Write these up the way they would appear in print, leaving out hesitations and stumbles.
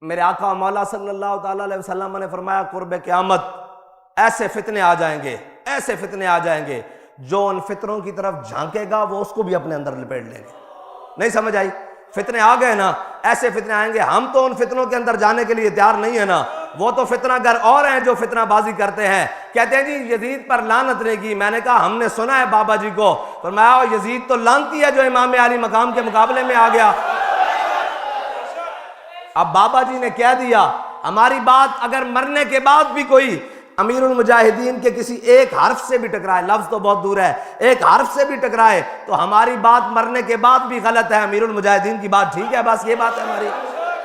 میرے آقا مولا صلی اللہ تعالیٰ علیہ وسلم نے فرمایا قرب قیامت ایسے فتنے آ جائیں گے، ایسے فتنے آ جائیں گے، جو ان فتنوں کی طرف جھانکے گا وہ اس کو بھی اپنے اندر لپیٹ لیں گے۔ نہیں سمجھ آئی؟ فتنے آ گئے نا، ایسے فتنے آئیں گے، ہم تو ان فتنوں کے اندر جانے کے لیے تیار نہیں ہے نا، وہ تو فتنہ گر اور ہیں جو فتنہ بازی کرتے ہیں، کہتے ہیں جی یزید پر لعنت نے کی۔ میں نے کہا ہم نے سنا ہے بابا جی کو، فرمایا یزید تو لعنتی ہے جو امام علی مقام کے مقابلے میں آ گیا۔ اب بابا جی نے کہہ دیا، ہماری بات اگر مرنے کے بعد بھی کوئی امیر المجاہدین کے کسی ایک حرف سے بھی ٹکرائے، لفظ تو بہت دور ہے، ایک حرف سے بھی ٹکرائے تو ہماری بات مرنے کے بعد بھی غلط ہے، امیر المجاہدین کی بات ٹھیک ہے، بس یہ بات ہے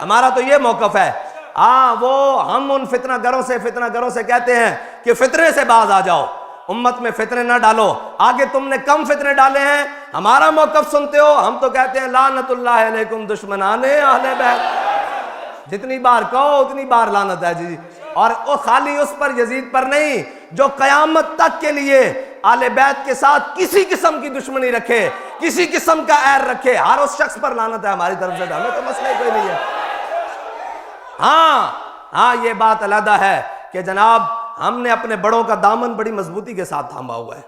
ہمارا تو یہ موقف ہے۔ ہاں وہ ہم ان فتنہ گروں سے کہتے ہیں کہ فتنے سے باز آ جاؤ، امت میں فتنے نہ ڈالو، آگے تم نے کم فتنے ڈالے ہیں، ہمارا موقف سنتے ہو، ہم تو کہتے ہیں لعنت اللہ علیکم دشمنان اہل بیت، جتنی بار کہو اتنی بار لعنت ہے جی۔ اور وہ خالی اس پر یزید پر نہیں، جو قیامت تک کے لیے آل بیت کے ساتھ کسی قسم کی دشمنی رکھے، کسی قسم کا عیر رکھے، ہر اس شخص پر لعنت ہے ہماری طرف سے، ہمیں تو مسئلہ کوئی نہیں ہے۔ ہاں یہ بات علیحدہ ہے کہ جناب ہم نے اپنے بڑوں کا دامن بڑی مضبوطی کے ساتھ تھاما ہوا ہے،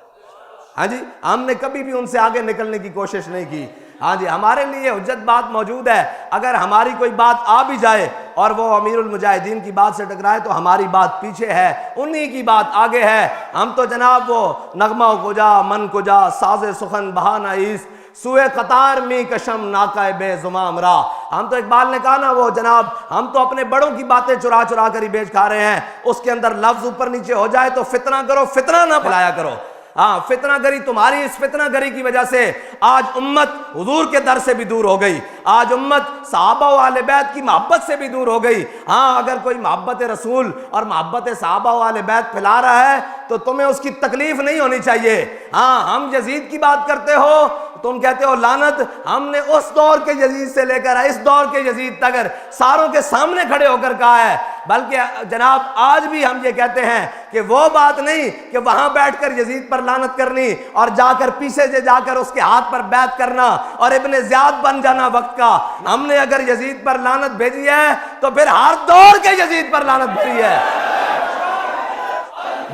ہاں جی، ہم نے کبھی بھی ان سے آگے نکلنے کی کوشش نہیں کی۔ ہاں جی، ہمارے لیے حجت بات موجود ہے، اگر ہماری کوئی بات آ بھی جائے اور وہ امیر المجاہدین کی بات سے ٹکرائے تو ہماری بات پیچھے ہے، انہی کی بات آگے ہے۔ ہم تو جناب وہ نغمہ کجا من کجا ساز سخن بہانہ ایس سوئے قطار می کشم ناکہ بے زمام را، ہم تو اقبال نے کہا نا وہ جناب ہم تو اپنے بڑوں کی باتیں چرا چرا کر ہی بیچ کھا رہے ہیں، اس کے اندر لفظ اوپر نیچے ہو جائے تو فتنہ کرو، فتنہ نہ پھیلایا کرو۔ ہاں فتنہ گری، تمہاری اس فتنہ گری کی وجہ سے آج امت حضور کے در سے بھی دور ہو گئی، آج امت صحابہ و اہل بیت کی محبت سے بھی دور ہو گئی۔ ہاں اگر کوئی محبت رسول اور محبت صحابہ و اہل بیت پھیلا رہا ہے تو تمہیں اس کی تکلیف نہیں ہونی چاہیے۔ ہاں ہم یزید کی بات کرتے ہو، تم کہتے ہو لعنت، ہم نے اس دور کے یزید سے لے کر اس دور کے یزید تک ساروں کے سامنے کھڑے ہو کر کہا ہے، بلکہ جناب آج بھی ہم یہ کہتے ہیں کہ وہ بات نہیں کہ وہاں بیٹھ کر یزید پر لعنت کرنی اور جا کر پیچھے سے جا کر اس کے ہاتھ پر بیعت کرنا اور ابن زیاد بن جانا وقت کا۔ ہم نے اگر یزید پر لعنت بھیجی ہے تو پھر ہر دور کے یزید پر لعنت بھیجی ہے۔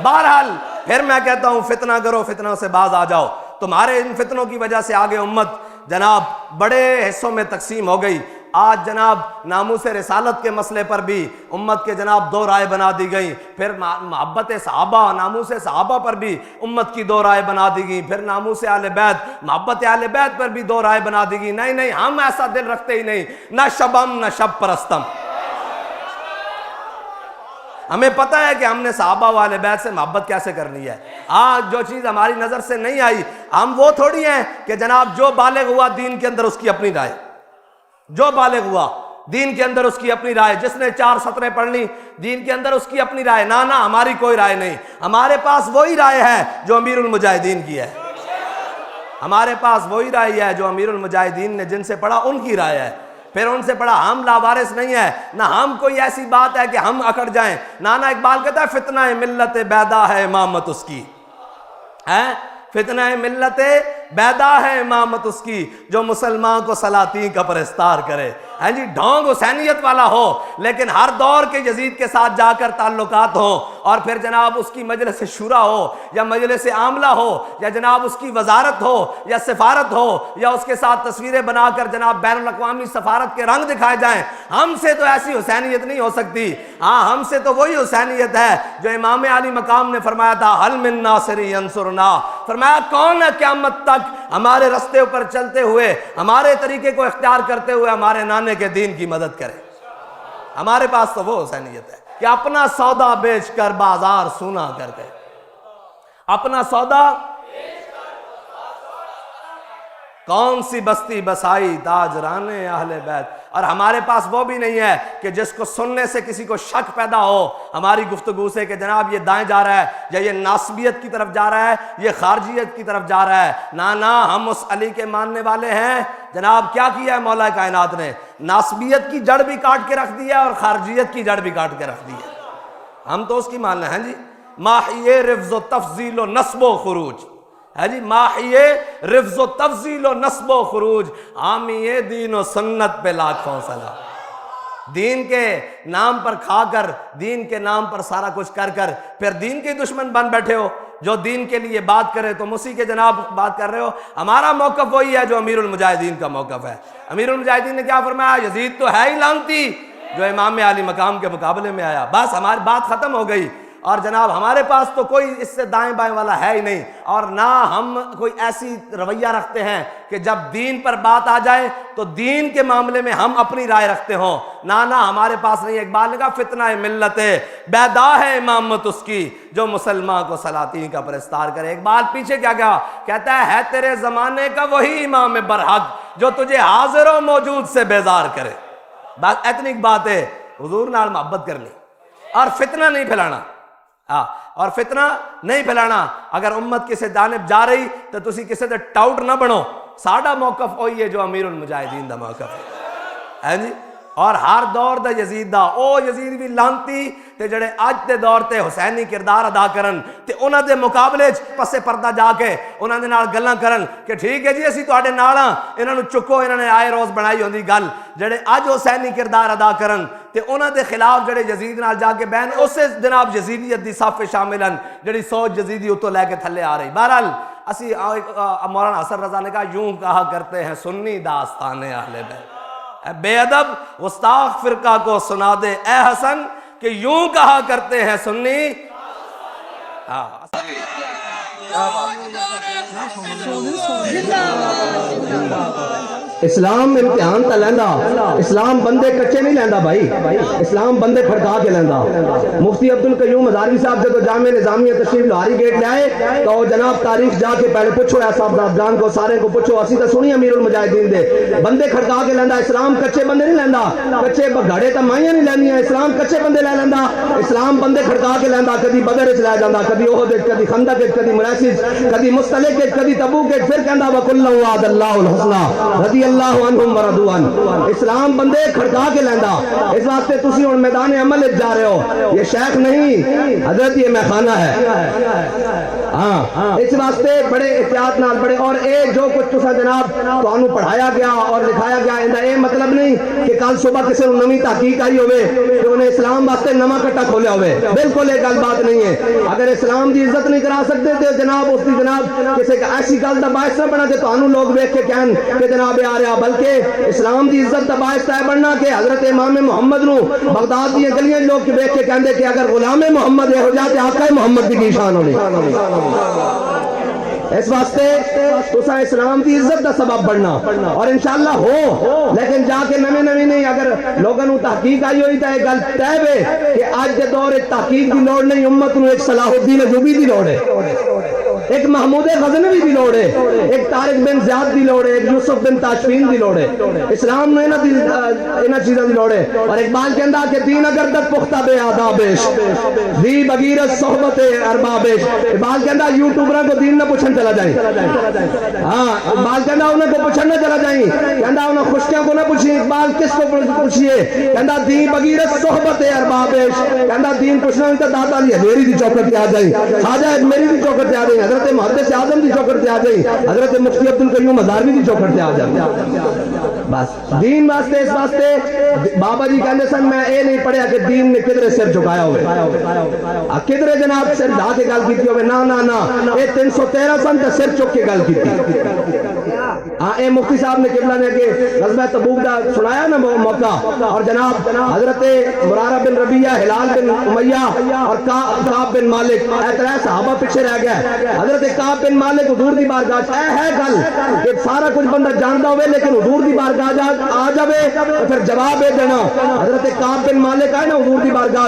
بہرحال پھر میں کہتا ہوں فتنہ کرو، فتنوں سے باز آ جاؤ۔ تمہارے ان فتنوں کی وجہ سے آگے امت جناب بڑے حصوں میں تقسیم ہو گئی۔ آج جناب ناموس رسالت کے مسئلے پر بھی امت کے جناب دو رائے بنا دی گئی، پھر محبت صحابہ ناموس صحابہ پر بھی امت کی دو رائے بنا دی گئی، پھر ناموس اہل بیت محبت اہل بیت پر بھی دو رائے بنا دی گئی۔ نہیں ہم ایسا دل رکھتے ہی نہیں، نہ شبم نہ شب پرستم۔ ہمیں پتہ ہے کہ ہم نے صحابہ و اہل بیت سے محبت کیسے کرنی ہے۔ آج جو چیز ہماری نظر سے نہیں آئی، ہم وہ تھوڑی ہیں کہ جناب جو بالغ ہوا دین کے اندر اس کی اپنی رائے، جو بالغ ہوا دین کے اندر اس کی اپنی رائے، جس نے 4 سطریں پڑھ لی دین کے اندر اس کی اپنی رائے، نہ ہماری کوئی رائے نہیں، ہمارے پاس وہی رائے ہے جو امیر المجاہدین کی ہے، ہمارے پاس وہی رائے ہے جو امیر المجاہدین نے جن سے پڑھا ان کی رائے ہے، پھر ان سے پڑھا۔ ہم لاوارث نہیں ہے، نہ ہم کوئی ایسی بات ہے کہ ہم اکڑ جائیں۔ نانا اقبال کہتا ہے فتنہ ملت بیدا ہے امامت اس کی، فتنہ ملت بیدا ہے امامت اس کی، جو مسلمان کو سلاطین کا پرستار کرے۔ ہاں جی، ڈھونگ حسینیت والا ہو لیکن ہر دور کے یزید کے ساتھ جا کر تعلقات ہوں، اور پھر جناب اس کی مجلس شورا ہو یا مجلس عاملہ ہو یا جناب اس کی وزارت ہو یا سفارت ہو یا اس کے ساتھ تصویریں بنا کر جناب بین الاقوامی سفارت کے رنگ دکھائے جائیں، ہم سے تو ایسی حسینیت نہیں ہو سکتی۔ ہاں ہم سے تو وہی حسینیت ہے جو امام علی مقام نے فرمایا تھا حل من ناصر ینصرنا، فرمایا کون ہے قیامت تک ہمارے رستے پر چلتے ہوئے ہمارے طریقے کو اختیار کرتے ہوئے ہمارے نانے کے دین کی مدد کرے۔ ہمارے پاس تو وہ حسینیت ہے کہ اپنا سودا بیچ کر بازار سونا کر کے، اپنا سودا کون سی بستی بسائی تاجران اہل بیت۔ اور ہمارے پاس وہ بھی نہیں ہے کہ جس کو سننے سے کسی کو شک پیدا ہو ہماری گفتگو سے کہ جناب یہ دائیں جا رہا ہے یا یہ ناسبیت کی طرف جا رہا ہے، یہ خارجیت کی طرف جا رہا ہے۔ نہ ہم اس علی کے ماننے والے ہیں۔ جناب کیا کیا ہے مولا کائنات نے؟ ناسبیت کی جڑ بھی کاٹ کے رکھ دی ہے اور خارجیت کی جڑ بھی کاٹ کے رکھ دی ہے، ہم تو اس کی ماننا ہے۔ جی ماحیے رفض و تفضیل و نصب و خروج، ہے جی ماحیے رفض و تفضیل و نصب و خروج، حامی دین و سنت پہ لاکھوں سلام۔ دین کے نام پر کھا کر، دین کے نام پر سارا کچھ کر کر پھر دین کے دشمن بن بیٹھے ہو۔ جو دین کے لیے بات کرے تو اسی کے جناب بات کر رہے ہو۔ ہمارا موقف وہی ہے جو امیر المجاہدین کا موقف ہے۔ امیر المجاہدین نے کیا فرمایا؟ یزید تو ہے ہی لعنتی جو امام عالی مقام کے مقابلے میں آیا۔ بس ہماری بات ختم ہو گئی، اور جناب ہمارے پاس تو کوئی اس سے دائیں بائیں والا ہے ہی نہیں، اور نہ ہم کوئی ایسی رویہ رکھتے ہیں کہ جب دین پر بات آ جائے تو دین کے معاملے میں ہم اپنی رائے رکھتے ہوں۔ نہ ہمارے پاس نہیں۔ اقبال نے کہا فتنہ ملت بیدا ہے امامت اس کی جو مسلمان کو سلاطین کا پرستار کرے۔ اقبال پیچھے کیا کہتا ہے تیرے زمانے کا وہی امام برحق جو تجھے حاضر و موجود سے بیزار کرے۔ بس اتنی بات ہے، حضور نال محبت کرنی اور فتنہ نہیں پھیلانا، اور فتنہ نہیں پھیلانا۔ اگر امت کسی جانب جا رہی تو تسی کسی دے ٹاؤٹ نہ بنو۔ ساڈا موقف وہی ہے جو امیر المجاہدین دا موقف ہے جی۔ اور ہر دور دا یزید دا، او یزید بھی لانتی تے جڑے اج دے دور تے حسینی کردار ادا کرن تے انہاں دے مقابلے چ پسے پردہ جا کے انہاں دے نال گلاں کرن کہ ٹھیک ہے جی اسی تواڈے نال ہاں، انہاں نو چکو، انہاں نے آئے روز بنائی ہوندی گل۔ جڑے اج حسینی کردار ادا کرن تے انہاں دے خلاف جڑے یزید نال جا کے بہن، اسے جناب یزیدیت دی صف شامل ہیں جڑی سوچ یزیدی اتوں لے کے تھلے آ رہی۔ بہرحال اسی مولانا حسن رضا نے کہا یوں کہا کرتے ہیں سنی داستان اہل بیت، بے ادب گستاخ فرقہ کو سنا دے اے حسن کہ یوں کہا کرتے ہیں سنی۔ اسلام امتحان تا لیندا، اسلام بندے کچے نہیں لیندا بھائی، اسلام بندے کھڑکا کے لیندا۔ مفتی عبدالقیوم ہزاروی صاحب جب جامع نظامیہ تشریف لہاری گیٹ لے آئے تو جناب تاریخ جا کے پہلے پوچھو ہے صاحب جان کو، سارے کو پوچھو، اسی تو سنی امیر المجاہدین دے بندے کھڑکا کے لیندا۔ اسلام کچے بندے نہیں لیندا، کچے گھڑے تا مائیاں نہیں لیندیاں، اسلام کچے بندے لے لیندا۔ اسلام بندے کھڑکا کے لیندا، کدی بدر وچ لے جاندا، کدی احد وچ، کدی خندق وچ، کدی مراثی، کدی مستلق وچ، کدی تبوک وچ، پھر کہندا وکل وعد اللہ الحسنى رضی اللہ عنہم ورضوان۔ اسلام بندے کھڑکا کے لیندا۔ اس واسطے تسی ہن میدان عمل جا رہے ہو، یہ شیخ نہیں حضرت یہ میخانہ ہے۔ ہاں اس واسطے بڑے احتیاط نال بڑے، اور اے جو کچھ تسا جناب تانوں پڑھایا گیا اور لکھایا گیا اندا اے مطلب نہیں کہ کل صبح کسی نو نویں تحقیق آئی ہوئے کہ انہیں اسلام واسطے نواں کٹا کھولیا ہوئے، بالکل یہ گل بات نہیں ہے۔ اگر اسلام دی عزت نہیں کرا سکتے تو جناب اس دی جناب کسی ایسی گل دا باعث نہ بنا کہ تانوں لوگ ویکھ کے کہن کہ جناب آ رہا، بلکہ اسلام دی عزت دا باعث ہے بننا کہ حضرت امام محمد نو بغداد دی گلیاں لوگ ویکھ کے کہندے کہ اگر غلام محمد ہو جائے تے آقا محمد کی شان ہونی۔ اس واسطے تسا اسلام دی عزت دا سبب بننا، اور انشاءاللہ ہو، لیکن جا کے نویں نہیں۔ اگر لوگوں نو تحقیق آئی ہوئی تو یہ گل طے ہے کہ آج کے دور تحقیق دی لوڑ نہیں، امت نو ایک صلاح الدین ایوبی دی لوڑ ہے، ایک محمود غزنوی دی لوڑ ہے، ایک طارق بن زیاد دی لوڑ ہے، ایک یوسف بن تاشفین دی لوڑ ہے۔ اسلام نے انہاں چیزاں دی لوڑ ہے۔ اور اقبال کہندا کہ دین اگر تک پختہ بے آدابش دی بغیرت صحبت اربابش۔ اقبال کہندا یوٹیوبراں کو دین نہ پوچھن چلا جائیں، ہاں اقبال کہندا انہیں کو پوچھن نہ چلا جائیں، کہندا انہیں خشکیاں کو نہ پوچھیں۔ اقبال کس کو پوچھئے؟ کہندا دین بغیرت صحبت اربابش، کہندا دین پوچھنا ہوئی تو داتا علی حجویری دی چوکٹ پہ آ جائیں، خواجہ میری دی چوکٹ پہ آ جائیں، حضرت محدث اعظم دی چوکٹ پہ آ جائیں، حضرت مفتی عبدالقیوم ہزاروی دی چوکٹ پہ آ جائیں۔ بس دین واسطے اس واسطے بابا جی کہندے سن میں اے نہیں پڑھیا کہ دین نے کدھر سر جھکایا ہوئے، کدھر جناب سر ڈھا کے گل کیتی ہوئے، نہ اے 313 سن تے سر چک کے گل کیتی۔ ہاں اے مفتی صاحب نے قبلہ نے کہ غزوہ تبوک دا سنایا نا موقع، اور جناب حضرت مرارہ بن ربیعہ، ہلال بن امیہ اور کعب بن مالک، اے ترے صحابہ پیچھے رہ گئے۔ حضرت کعب بن مالک حضور دی بارگاہ اے ہے گل کہ سارا کچھ بندہ جاندا ہوئے لیکن حضور دی بارگاہ آ جاوے تو پھر جواب دے دینا۔ حضرت کعب بن مالک آئے نا حضور دی بارگاہ،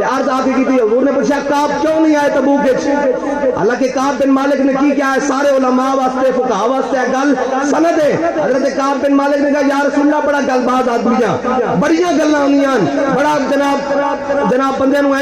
عرض آ کے کی تھی، حضور نے پوچھا کعب کیوں نہیں آئے تبوک وچ؟ حالانکہ کعب بن مالک نے کی کیا ہے، سارے علماء واسطے فقہاء واسطے گل سند ہے۔ حضرت کعب بن مالک نے کہا یا رسول اللہ بڑا گل باز آدمیاں بڑیاں گلاں ہوندیاں، بڑا جناب بندے نو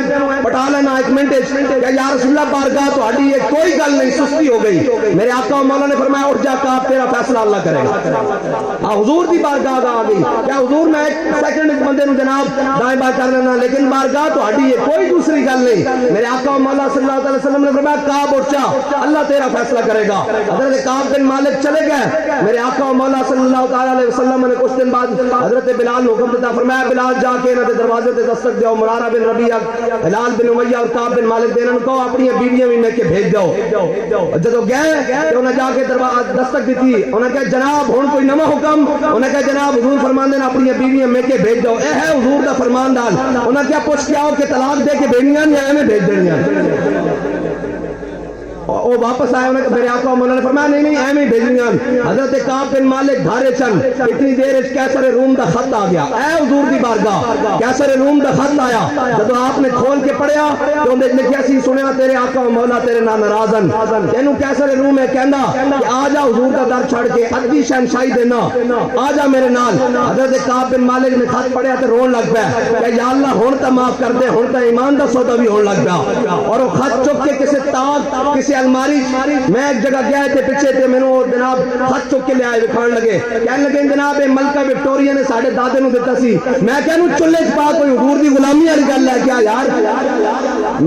پٹا لینا ایک منٹ کہ یا رسول اللہ بارگاہ تہاڈی یہ کوئی گل نہیں، سستی ہو گئی۔ میرے آقا مولا نے فرمایا اٹھ جا کعب تیرا فیصلہ اللہ کرے گا۔ حضور دی بارگاہ آ گئی، کیا حضور میں ایک سیکنڈ اس بندے نو جناب دائیں بائیں کر لینا، لیکن بارگاہ تہاڈی یہ کوئی دوسری گل نہیں۔ میرے آقا مولا صلی اللہ علیہ وسلم نے فرمایا کعب اٹھ جا اللہ تیرا فیصلہ کرے گا۔ حضرت کعب بن مالک چلے گئے، میرے آقا و مولا صلی اللہ تعالی علیہ وسلم نے کچھ دن بعد حضرت بلال نے حکم دیتا، فرمایا بلال جا کے انہاں دے دروازے تے دستک دیو، مرارہ بن ربیعہ، ہلال بن امیہ اور کعب بن مالک دے انہاں کو اپنی بیویاں بھی میں کے بھیج دو۔ جدو گئے کہ انہاں جا کے دستک دیتی، انہاں کہا جناب ہن کوئی نواں حکم؟ انہاں کہا جناب حضور فرماندے نے اپنی بیویاں میں کے بھیج دو، اے ہے حضور دا فرمان دال۔ انہاں کیا پوچھ کے آؤ کہ طلاق دے کے بھیجنیاں یا میں بھیج دینیاں؟ وہ واپس آئے، انہوں نے میرے آقا و مولا نے فرمایا نہیں نہیں ایویں بھیجنیاں۔ حضرت کعب بن مالک دھارے چند اتنی دیر وچ کیسر روم دا خط آ گیا، اے حضور دی بارگاہ کیسر روم دا خط آیا۔ جدو آپ نے کھول کے پڑھیا تو اندر لکھیا سی سنیا تیرے آقا و مولا تیرے نال ناراض ہن، تینوں کیسر روم ہے کہندا کہ آ جا حضور دا در چھڑ کے ادھی شہنشاہی دینا، آ جا میرے نال۔ حضرت کعب بن مالک نے خط پڑھیا تے رون لگ پیا کہ یا اللہ ہن تا معاف کر دے، ہن تا ایمان دا سودا بھی ہون لگ پیا۔ اور وہ خط چک کے کسی تاغ کسی الماری میں ایک جگہ گیا تھے پیچھے تھے، میں نے جناب خط چک کے لے آئے دکھان لگے، کہنے لگے جناب ملکہ وکٹوریا نے ساڑھے دادے نو دیتا سی۔ میں کہنوں چلے چپا کوئی حضور دی غلامی والی گل ہے کیا یار؟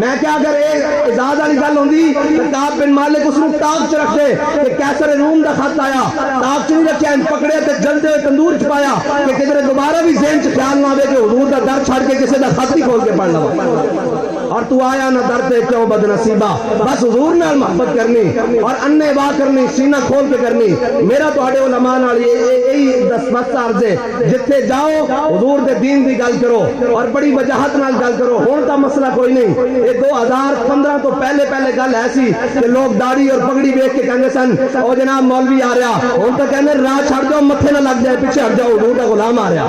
میں کیا اگر اعزاز والی گل ہوندی تو کعب بن مالک اس نو تاغ چ رکھ دے کہ کیسر روم دا خط آیا، تاغ چ نہیں رکھیا، پکڑے تے جلدے ہوئے تندور چ پایا کہ کدھر دوبارہ بھی ذہن چ خیال نہ آوے کہ حضور دا در چھڑ کے کسی دا خط ہی کھول کے پڑھ لواں۔ اور تو آیا نہ در تے کیوں بد نصیبہ، بس حضور نال محبت کرنی اور انے واہ کرنی، سینہ کھول کے کرنی۔ میرا تہاڈے علماء نال یہی دستبست عرض ہے، جتھے جاؤ حضور دے دین دی گل کرو اور بڑی وجاہت نال گل کرو۔ ہن تا مسئلہ کوئی نہیں، یہ 2015 تو پہلے گل ایسی کہ لوگ داڑھی اور پگڑی ویکھ کے کہندے سن او جناب مولوی آ رہا، ہن تو کہندے راہ چھڑ جاؤ متھے نہ لگ جائے، پیچھے ہٹ جاؤ حضور دا غلام آ رہا۔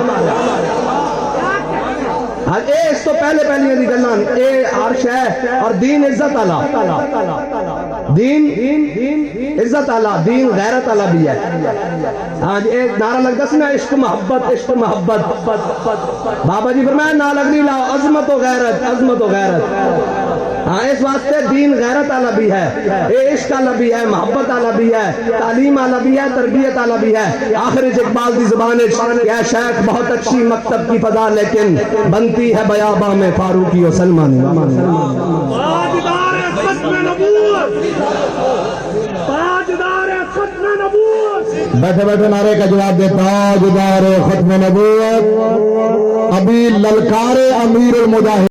اس تو پہلے دی گلاں اے عرش ہے اور دین عزت والا، دین عزت والا، دین غیرت والا بھی ہے۔ ہاں جی ایک نعرہ لگتا سی نا عشق محبت عشق محبت، بابا جی فرمایا نہ لگنی لاؤ عظمت و غیرت عظمت و غیرت۔ ہاں اس واسطے دین غیرت والا بھی ہے، اے عشق والا بھی ہے، محبت والا بھی ہے، تعلیم والا بھی ہے، تربیت والا بھی ہے۔ آخر اقبال دی زبان ہے شیخ بہت اچھی مکتب کی فضا لیکن بنتی ہے بیاباں میں فاروقی و سلمانی۔ بیٹھے بیٹھے نعرے کا جواب دے تاجدار ختم نبوت ابھی للکار امیر المجاہد